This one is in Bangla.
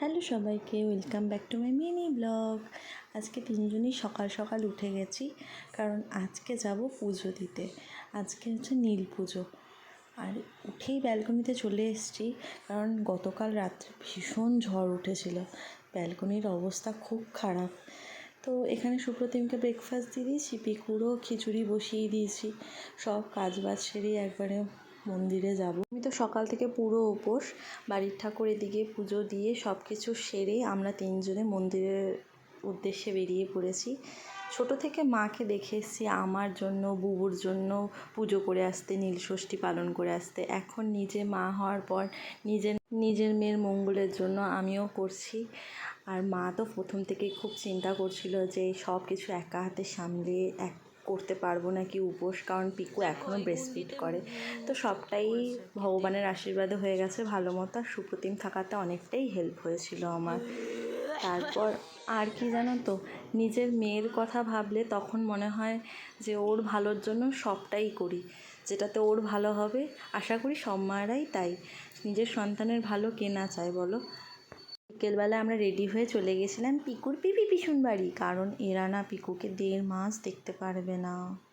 হ্যালো সবাইকে, welcome back to my mini blog. আজকে তিনজনই সকাল সকাল উঠে গেছি, কারণ আজকে যাব পুজো দিতে। আজকে হচ্ছে নীল পুজো। আর উঠেই ব্যালকনিতে চলে এসেছি, কারণ গতকাল রাত্রে ভীষণ ঝড় উঠেছিল, ব্যালকনির অবস্থা খুব খারাপ। তো এখানে সুপ্রতিমকে ব্রেকফাস্ট দিয়ে দিয়েছি, পিকুরও খিচুড়ি বসিয়ে দিয়েছি। সব কাজ বাজ সেরে একবারে মন্দিরে যাব। আমি তো সকাল থেকে পুরো উপোস, বাড়ির ঠাকুর এদিকে পুজো দিয়ে সব কিছু সেরে আমরা তিনজনে মন্দিরের উদ্দেশ্যে বেরিয়ে পড়েছি। ছোট থেকে মাকে দেখে এসেছি আমার জন্য, বুবুর জন্য পুজো করে আসতে, নীলষষ্ঠী পালন করে আসতে। এখন নিজে মা হওয়ার পর নিজের মেয়ের মঙ্গলের জন্য আমিও করছি। আর মা তো প্রথম থেকেই খুব চিন্তা করছিল যে সব কিছু একা হাতে সামলে করতে পারবো নাকি উপোস, কারণ পিকু এখনও ব্রেস্টফিড করে। তো সবটাই ভগবানের আশীর্বাদে হয়ে গেছে ভালো মতো। আর সুপ্রতিম থাকাতে অনেকটাই হেল্প হয়েছিল আমার। তারপর আর কি জানো তো, নিজের মেয়ের কথা ভাবলে তখন মনে হয় যে ওর ভালোর জন্য সবটাই করি, যেটাতে ওর ভালো হবে। আশা করি সব মায়েরাই তাই, নিজের সন্তানের ভালো কে না চায় বলো। বিকেলবেলা আমরা রেডি হয়ে চলে গেছিলাম পিকুর পিসুন বাড়ি, কারণ এরা না পিকুকে 1.5 মাস দেখতে পারবে না।